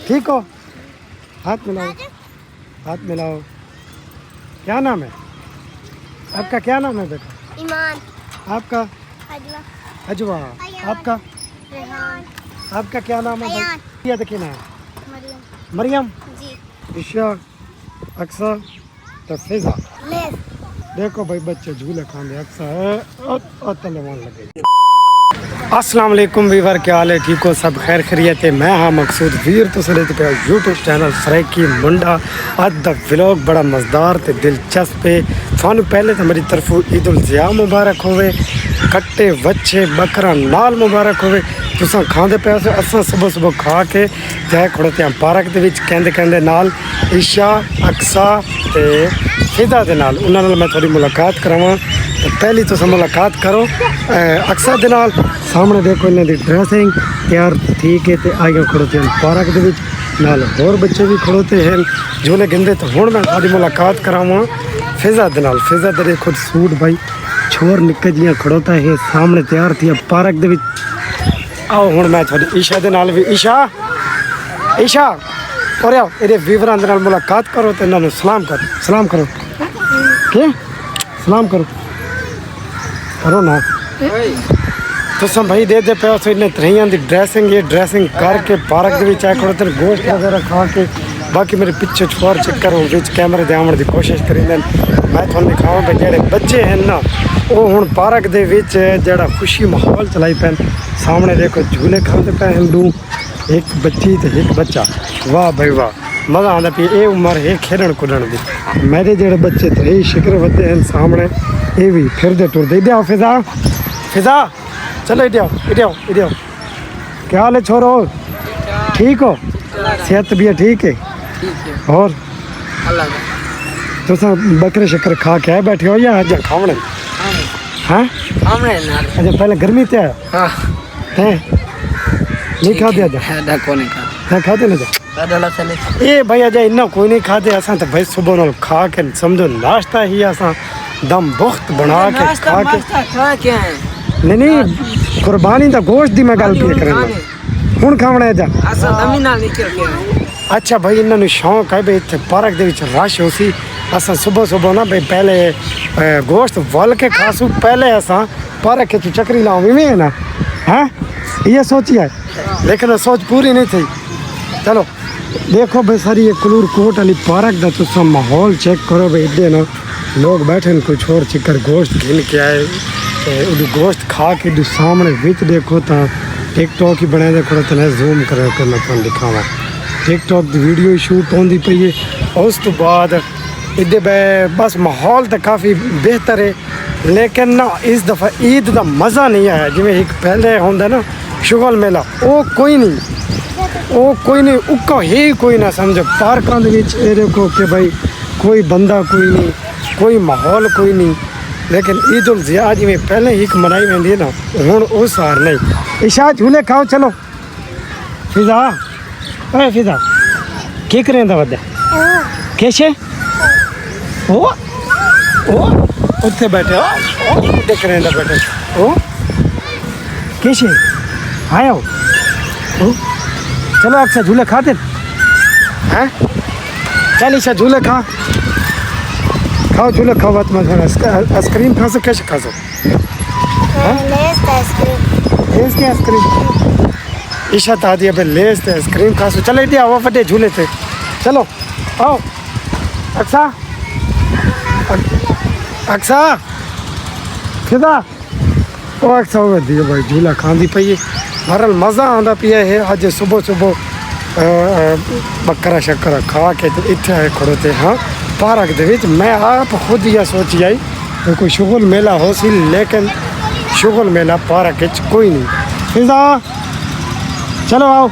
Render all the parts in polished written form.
ठीक हो? हाथ मिलाओ, हाथ मिलाओ। क्या नाम है आपका? क्या नाम है बेटा? ईमान। आपका? अजवा। अजवा। आपका? रेहान। आपका क्या नाम है भाई? क्या देखिए ना, मरियम। मरियम, जी। ईशा, अक्सा, तफीजा। लेस। देखो भाई बच्चे झूले खाने अक्सा है और तलेवान लगे। अस्सलाम वालेकुम वीवर, क्या हाल है? ठीक हो सब? खैर खैरियत है। मैं हाँ मकसूद वीर तो सले पे यूट्यूब चैनल सराइकी मुंडा। अज द व्लॉग बड़ा मज़ेदार ते दिलचस्प है। थानू पहले तो मेरी तरफों ईद उल ज़िया मुबारक होवे, कट्टे वच्छे बकरा नाल मुबारक होवे। तुसां खांदे पे असां सुबह सुबह खा के जाए खड़ोते हैं पार्क दे विच कहंदे कहंदे नाल ईशा, अक्सा ते फिजा दे नाल। उन्हां नाल मैं थोड़ी मुलाकात करावां। तो पहली तुस मुलाकात करो अक्सा दे नाल। सामने देखो इन्हां दी ड्रेसिंग तैयार ठीक है ते आगे खड़ोते हैं पार्क दे विच, नाल होर बच्चे भी खड़ोते हैं झूले गिंदे। तो हुण मैं थोड़ी मुलाकात करावां फिजा दे नाल। फिजा दे देखो सूट भाई छोर निक्के जियां खड़ोता है सामने तैयार थी पार्क दे विच। आओ हुण मैं थोड़ी ईशा दे नाल भी ईशा ईशा और आओ इहदे वीवरां दे नाल मुलाकात करो ते इन्हां नूं सलाम करो। सलाम करो के सलाम करो करो ना। तुम भाई दे पे सो इन्हें त्रियां दी ड्रेसिंग ये ड्रेसिंग करके पार्क दे विच आए खड़ो तेरे गोश्त वगैरह खा के। बाकी मेरे पिछे छोर चक्कर हो विच कैमरे दे आवन दी कोशिश करिंदे। मैं तुहानूं दिखावां भाई जेहड़े बच्चे हैं ना वो हुण पार्क दे विच जेहड़ा खुशी माहौल चलाई पैन। सामने देखो झूले खाते पे हिंदू एक बच्ची ते एक बच्चा। वाह भाई वाह, मज़ा आंदा पी। ये उम्र है खेलण कुदण दी। मेरे जेहड़े बच्चे थे शिकर वधे हैं सामने ये भी फिरदे टुरदे। इधर आओ फिजा, फिजा चलो इधर आओ, इधर आओ, इधर आओ। क्या हाल है छोरो? ठीक हो? सेहत भी ठीक है? और तुस बकरे शक्कर खा के आए बैठे हो या अज खावने? हाँ अच्छा, पहले गर्मी ते आया हैं नहीं खाते अज? हाँ खाते ना ये भाई अजय इन्ना कोई नहीं खाते। असा तो भाई सुबह नाल खा के समझो नाश्ता ही असा दम बुख्त बना के खा के नहीं नहीं कुर्बानी का गोश्त दी मैं गल पे करना हुण खावना जा। अच्छा भाई इन्होंने शौक है भाई इतने पार्क दे विच रश हो सी। असा सुबह सुबह ना भाई पहले गोश्त वल के खासू पहले असा पार्क के चक्री लाऊं भी है ना। हाँ ये सोची है लेकिन सोच पूरी नहीं थी। चलो देखो भाई सारी ये कलूर कोट वाली पार्क का तुम माहौल चेक करो भाई। इधे ना लोग बैठे कुछ और चिकर गोश्त गिन के आए गोश्त खा के दू सामने विच देखो तो टिकटॉक ही बने दे खड़ो तो जूम कर मैं तुम दिखावा। टिकटॉक की वीडियो शूट होती पई है और उस तो बाद इधे बस माहौल तो काफ़ी बेहतर है लेकिन ना इस दफ़ा ईद का मज़ा नहीं आया जिमें एक पहले होंदा ना शुगल मेला वो कोई नहीं उक्का ही कोई ना समझो। पार्कों के विच ये देखो कि भाई कोई बंदा कोई नहीं कोई माहौल कोई नहीं। लेकिन ईद उल ज़िया जिमें पहले ही मनाई वेंदी है ना हुण उस हार नहीं। ईशा झूले खाओ चलो। फिजा अरे फिजा की करें वड्डे कैसे ओ उत्थे बैठे हो देख रहे हैं बैठे ओ कैसे आए हो? चलो अक्सर झूले खाते हैं। चल ईशा झूले खाओ झूले खाओ। बात मत आइसक्रीम खा सो कैसे खा सो? लेस की आइसक्रीम ईशा ता दिया भाई लेस ते आइसक्रीम खा सो। चलो इधर आओ वड्डे झूले थे चलो आओ। अक्सा अक्सा फिदा ओ अक्सा वधी भाई झूला खांदी पई है बहरहाल मज़ा आंदा पिया है। अज सुबह सुबह बकरा शक्कर खा के इतने आए खड़ोते हाँ पार्क दे विच। मैं आप खुद यह सोची आई तो कोई शुगल मेला हो सी लेकिन शुगल मेला पार्क विच कोई नहीं। फिजा चलो आओ।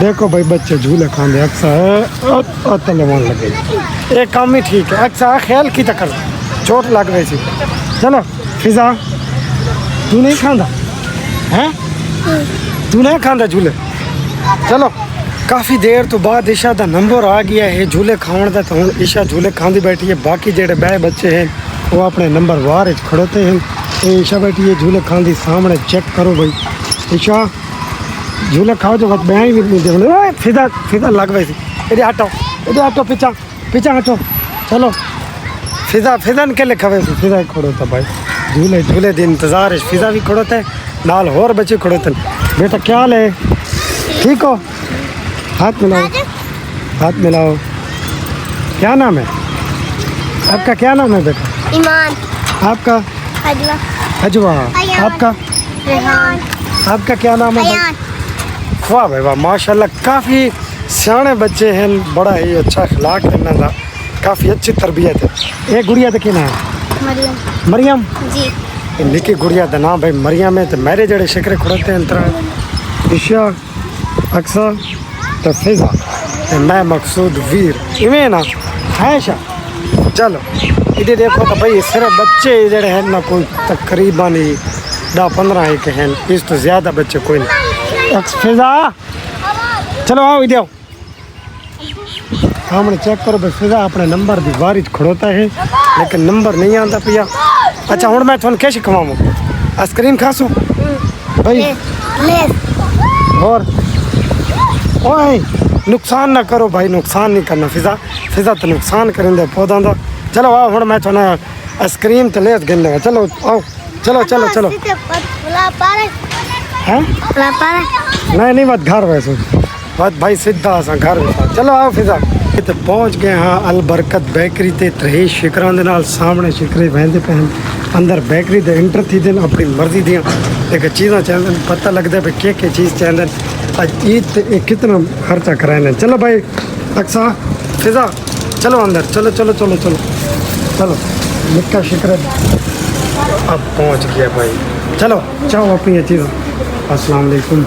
देखो भाई बच्चे झूले खाते अक्सा है तलेवान लगे ये काम ही ठीक है। अक्सा ख्याल की तक चोट लग रही थी। चलो फिजा तू नहीं खांदा हैं? तू नहीं खांदा झूले? चलो काफ़ी देर तो बाद ईशा का नंबर आ गया है झूले खाने का। तो हूँ ईशा झूले खाती बैठी है। बाकी जेडे बह बच्चे हैं वो अपने नंबर वार खड़ोते हैं। ये ईशा बैठी है झूले खाती सामने चेक करो भाई। ईशा झूले खाओ जो बस मैं भी नहीं दे फिदा फिदा लग वैसी इधर हटो पीछा हटो चलो फिजा फिजन के लिए खवे फिजा खड़ो था भाई झूले झूले दिन इंतजार है फिजा भी खड़ो थे नाल और बच्चे खड़ो थे बेटा क्या हाल है ठीक हो हाथ मिलाओ क्या नाम है आपका क्या नाम है बेटा ईमान आपका अजला अजवा अयान। आपका रेहान आपका क्या नाम है अयान वाह भाई वाह माशाल्लाह काफ़ी सियाने बच्चे हैं बड़ा ही अच्छा अखलाक है इन्हों का काफ़ी अच्छी तरबियत है ये गुड़िया का क्या नाम है मरियम मरियम जी ये निकी गुड़िया का नाम भाई मरियम है तो मेरे जड़े शिकरे खड़ोते हैं तरह ईशा अक्सा तो फिजा ते मैं मकसूद वीर इवें ना है शा चलो इधर देखो तो भाई सिर्फ बच्चे जड़े हैं ना कोई तकरीबन ही 10-15 एक हैं इस तो ज़्यादा बच्चे कोई नहीं फिजा चलो आओ इधर आओ सामने चेक करो भाई फिजा अपने नंबर की वारी खड़ोता है लेकिन नंबर नहीं आता पिया अच्छा हूँ मैं थोड़ा कैसे खवाऊँ आइसक्रीम खासू भाई ले और ओए नुकसान ना करो भाई नुकसान नहीं करना फिजा तो नुकसान करेंगे पौधा का चलो आओ हूँ मैं थोड़ा आइसक्रीम तो ले गिन लेगा चलो आओ चलो हैं नहीं बात घर वैसे बात भाई सीधा असा घर वैसा चलो आओ फिजा तो पहुँच गए हाँ अलबरकत बेकरी ते त्रे शिकरां दे नाल सामने शिकरे वहदे पे अंदर बेकरी दे इंटर थी दिन अपनी मर्जी दियाँ एक चीज़ां चाहते पता लगता है भाई क्या चीज़ चाहते आज ईद ते कितना खर्चा कराए चलो भाई अक्सा फिजा चलो अंदर चलो निक्का शिकर अब पहुंच गया भाई चलो चाहो अपनी ये चीज़ अस्सलाम वालेकुम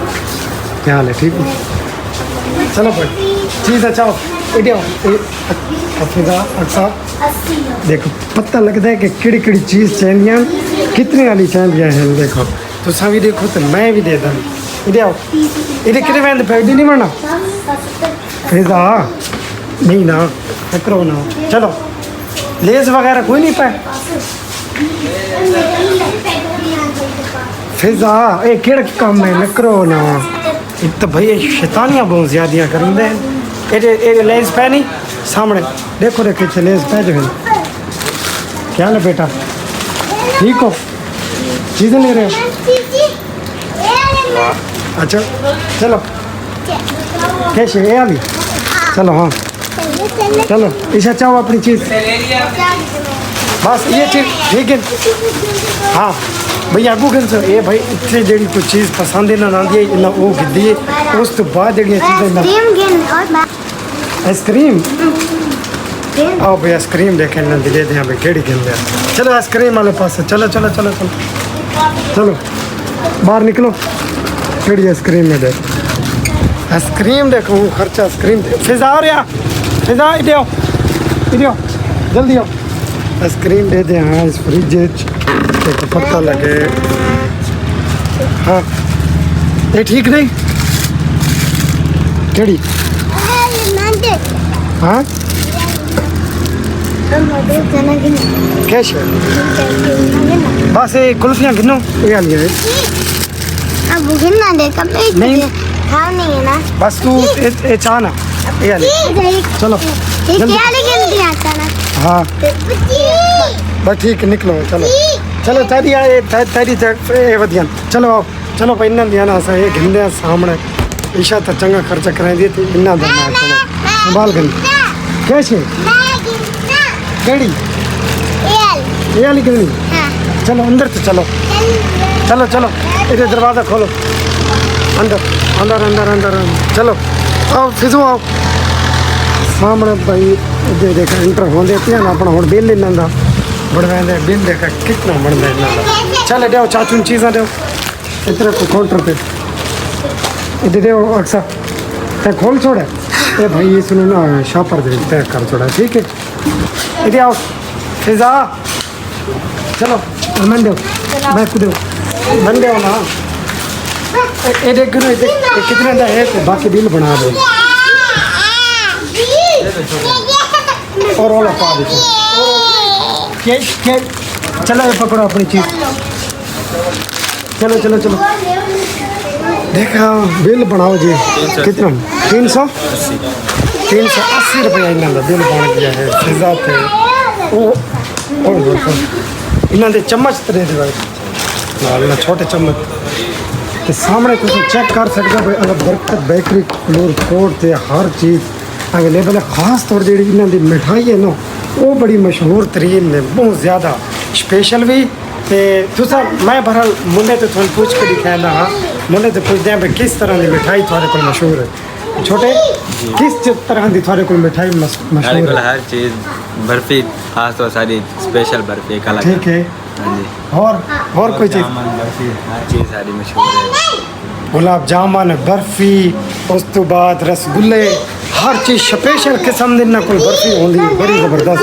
क्या हाल है ठीक हो चलो भाई चीज़ चाहो फिजा अक्सा देखो पता लगता है कि किड़ी चीज़ चाहिए कितने वाली चाहिए हैं देखो तुसा भी देखो तो मैं भी दे दूँ इधर आओ इधर कितने वैन पैडी नहीं बनना फिजा नहीं ना करो ना चलो लेस वगैरह कोई नहीं पाए फिजा ये केड़ा काम है न करो ना एक तो भैया शैतानियाँ बहुत ज़्यादा करेंगे ये लेस पे नहीं सामने देखो कितने लेस पे जो है क्या है बेटा ठीक हो चीज़ें ले रहे हो अच्छा चलो कैसे ये अभी चलो हाँ चलो ईशा चाहो अपनी चीज़ बस ये चीज़ ठीक है हाँ भैया अगू गिन सो ये भाई इतने जी कोई चीज़ पसंद ही ना आती है ना वो गिद्दी है उस तो बाद जी चीज़ें आइसक्रीम आओ भाई आइसक्रीम देखें ना दिले दें भाई केड़ी गिन लिया चलो आइसक्रीम वाले पास चलो बाहर निकलो केड़ी आइसक्रीम में देख आइसक्रीम देखो खर्चा आइसक्रीम फिजा आ रहा फिजा इधर आओ जल्दी आओ आइसक्रीम दे दें हाँ इस फ्रिज तो पता लगे हाँ ये ठीक नहीं केड़ी हाँ कैसे बस ये कुल्फियाँ गिनो ये लिए अब गिनना दे कब नहीं खाओ नहीं है ना बस तू ये चाह ना ये लिए चलो ये क्या गिन दिया था हाँ बस ठीक है निकलो चलो तारी वधिया चलो आओ चलो भाई इन्ना दिया ना अस ये गिनदे सामने ईशा तो चंगा खर्चा कराई दी थी इन्ना देना चलो संभाल गई कैसे केड़ी ये वाली गिननी चलो अंदर तो चलो इधर दरवाज़ा खोलो अंदर चलो आओ फिजू आओ सामने भाई देखा इंटर हो देती है ना अपना हम बिल इन्हों बढ़वा बिल देखा कितना बनता इन्हों चल दो चाचू चीज़ा दो इधर को काउंटर पे इधर दो अक्सर ते खोल छोड़े ये भाई इसमें ना शॉपर दे पैक कर छोड़ा ठीक है इधर आओ फिजा चलो मन दो मैं खुद मन दो ना ये देखो ना कितने का है तो बाकी बिल बना दो और ओला पा दो चलो ये पकड़ो अपनी चीज़ चलो देखा बिल बनाओ जी कितना 380 रुपया इन्हों का बिल बन गया है पिज़्ज़ा ते इन्हों के चम्मच तरे दे छोटे चम्मच ते सामने तुम चेक कर सकते हो भाई अगर बरकत बेकरी फ्लोर कोड ते हर चीज़ अवेलेबल है। खास तौर जी इन्हों की मिठाई है ना वो बड़ी मशहूर तरीन ने बहुत ज़्यादा स्पेशल भी ते तुसा मैं बहरहाल मुंडे तो थोड़ा पूछ के दिखाना हाँ मुंडे तो पूछते हैं भाई किस तरह की मिठाई थोड़े को मशहूर है छोटे किस तरह की थोड़े को मिठाई मशहूर है? हर चीज़ बर्फी खास तौर सारी स्पेशल बर्फी का ठीक है हाँ जी और कोई चीज़ बर्फी हर चीज़ सारी मशहूर है। गुलाब जामुन बर्फी उस तो बाद रसगुल्ले हर चीज़ स्पेशल किस्म दी ना कोई बर्फी होंदी बड़ी ज़बरदस्त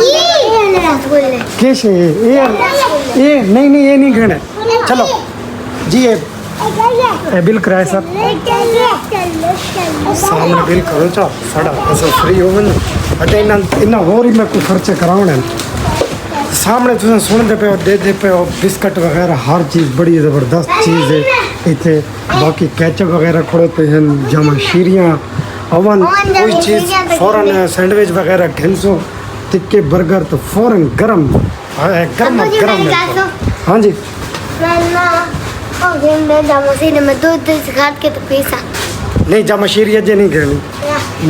रसगुल्ले किश ये नहीं कहने चलो जी ये बिल कराए सर सामने बिल करो चा साढ़ा असल फ्री हो अच्छा इन्ना होर ही मैं कोई खर्चे कराने सामने तुम सुनते पे हो देते पे हो बिस्कट वगैरह हर चीज़ बड़ी ज़बरदस्त चीज़ है इतने बाकी कैचअप वगैरह खड़े पे हैं जमाशीरियाँ ओवन कोई चीज़ फ़ौरन सैंडविच वगैरह घिनसो टिक्के बर्गर तो फ़ौरन गरम गरम मिलता। हाँ जी में दूध घाट के तो पैसा नहीं जमाशीरिया जे नहीं कहनी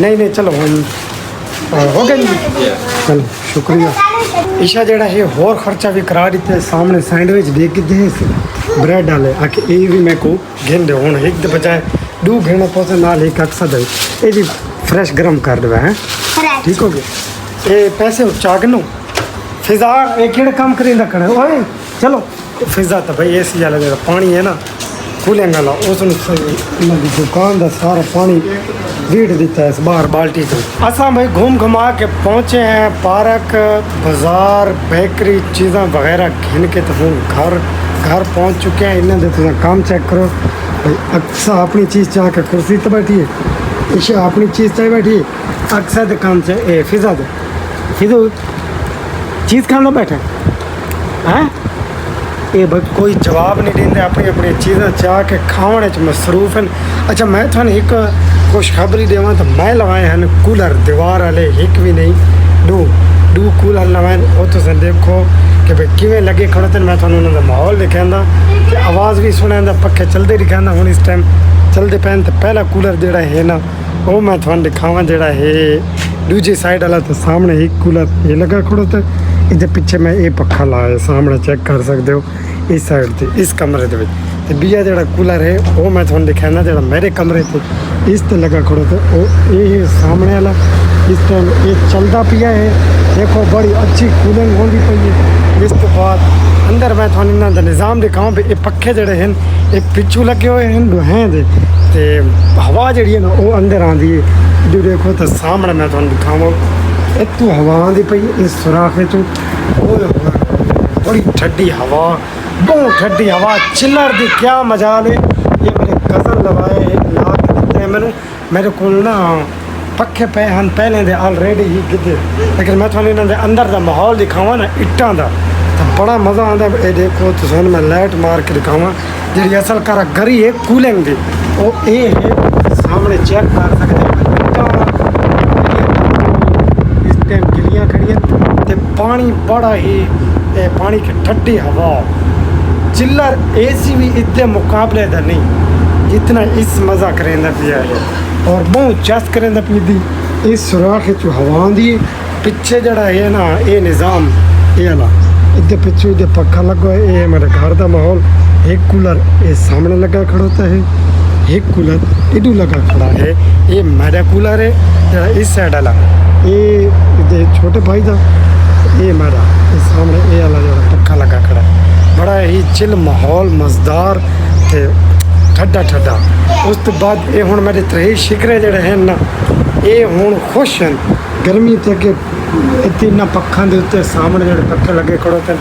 नहीं चलो हम हो गए चलो शुक्रिया ईशा जड़ा है होर खर्चा भी करा दिते सामने सैंडविच दे के दे ब्रेड डाले आके ये भी मैं को घेन दे हूँ एक दे बजाय दो घेना पहुँचे नाल एक अक्सर दे ये जी फ्रेश गरम कर दे हैं ठीक हो गया ये पैसे चागनो फिजा ये केड़े काम करें रखना ओए चलो फिजा तो भाई ए सी वाला जरा पानी है ना कूलिंग वाला उस दुकान का सारा पानी रीड देता है बाहर बाल्टी को असा भाई घूम घुमा के पहुँचे हैं पार्क बाजार बेकरी चीज़ा वगैरह घिन के तो घर पहुँच चुके हैं इन्हें तो काम चेक करो भाई अक्सर अपनी चीज़ चाह के कुर्सी तो बैठी है ईशा अपनी चीज़ चाहे बैठी है अक्सर तो काम चाहे फिजा दे फिजू चीज़ खाना बैठे हैं ये बस कोई जवाब नहीं देंगे अपनी अपनी चीज़ें चाह के खाने च मसरूफ हैं। अच्छा मैं थाने एक खुशखबरी देवां तो मैं लगाए हैं कूलर दीवार वाले एक भी नहीं दो कूलर लगाए वो तो देखो कि भाई किमें लगे खड़े थे मैं थानू उन्होंने माहौल दिखांदा आवाज़ भी सुनांदा पक्खे चलते दिखांदा हूँ इस टाइम चलते पैन तो पहला कूलर जोड़ा है ना वो मैं थानू दिखावा जोड़ा है दूजी साइड वाला तो सामने एक कूलर ये लगा खड़ो था इधर पीछे मैं ये पक्खा लाया सामने चेक कर सकते हो इस साइड से इस कमरे के बीजा जोड़ा कूलर है वो मैं थोड़ा दिखाना जोड़ा मेरे कमरे से इस ते लगा खड़ो थे वो ये सामने वाला इस टाइम ये चलता पिया है देखो बड़ी अच्छी कूलिंग होती पई है। इस तो बाद अंदर मैं थोड़ा इन्हों का निज़ाम दिखाऊँ भी ये पक्खे जोड़े हैं ये पिछू लगे हुए हैं हैं ते हवा जी है ना वो अंदर आती है जो देखो तो सामने मैं थोड़ा दिखावा इतू हवा आती पई इस सुराख चो बड़ी ठंडी हवा बहुत ठंडी हवा चिल्लर दी क्या मजा ले ये मेरे गज़ल लवाए ला के दिते हैं मेरे को ना पक्खे पे हैं पहले दे ऑलरेडी ही गिद्धे लेकिन मैं थोड़ा इन्होंने अंदर का माहौल दिखावा ना इट्टां का तो बड़ा मज़ा आता है। ये देखो तो मैं लाइट मार के दिखावा जी असल करा गरी है कूलिंग की वो ये है सामने चेक कर सकते हैं इस टाइम गिलियाँ खड़ियाँ तो पानी बड़ा ही पानी की ठंडी हवा चिल्लर एसी भी इतने मुकाबले का नहीं जितना इस मज़ा करेंदा पिया है और बहुत चस करेंदा पी दी इस सुराख चो हवा आंदी पिछे जड़ा है ना ये निज़ाम ये वाला इधर पिछू इधर पक्खा लगा है ये मेरे घर का माहौल एक कूलर ये सामने लगा खड़ोता है एक कूलर इधू लगा खड़ा है ये मेरा कूलर है जरा इस साइड वाला ये छोटे भाई का ये मेरा इस सामने ये वाला जरा पक्खा लगा खड़ा है बड़ा ही चिल माहौल मज़ेदार ते ठंडा उस तो बाद ये हुण मेरे त्रेही शिकरे जड़े हैं ना ये हुण खुश हैं गर्मी ते कि इतना पक्खा के उत्ते सामने जो पक्खे लगे खड़ोते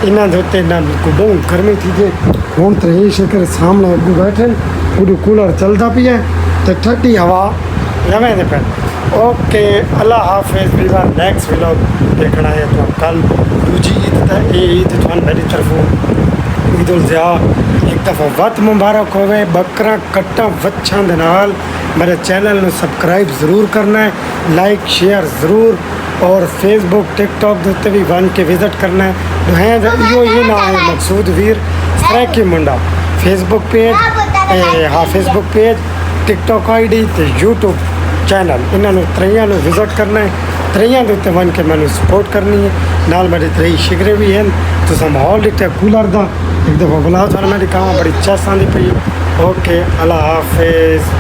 इन्हों के उत्ते ना बहुत गर्मी थी जे हुण त्रेही शिकर सामने अगू बैठे उधर कूलर चलता पिया तो ठंडी हवा लवेंदे पे। ओके अल्लाह हाफिज़ वीवर नेक्स्ट व्लॉग देखना है तो कल दूजी ईद था ये ईद तो मेरी तरफों ईद उल ज़िया एक दफ़ा वत मुबारक होवे बकरा कट्टा वच्छां दे नाल मेरे चैनल ਨੂੰ ਸਬਸਕ੍ਰਾਈਬ ਜ਼ਰੂਰ ਕਰਨਾ ਹੈ ਲਾਈਕ ਸ਼ੇਅਰ ਜ਼ਰੂਰ और फेसबुक टिकटॉक के उत्ते भी वन के विजिट करना है दुहें यो ये ना है मकसूद वीर सराकी मुंडा फेसबुक पेज हाँ फेसबुक पेज टिकटॉक आईडी ते यूट्यूब चैनल इन्होंने त्रियां विजिट करना है त्रियां के उत्ते वन के मैंने सपोर्ट करनी है नाल मेरे त्रेई शिगरे भी हैं तो माहौल दिखा कूलर का एक दफ़ा बुला थोड़ा मेरी कहा बड़ी चस आती पई ओके अल्लाह हाफिज़।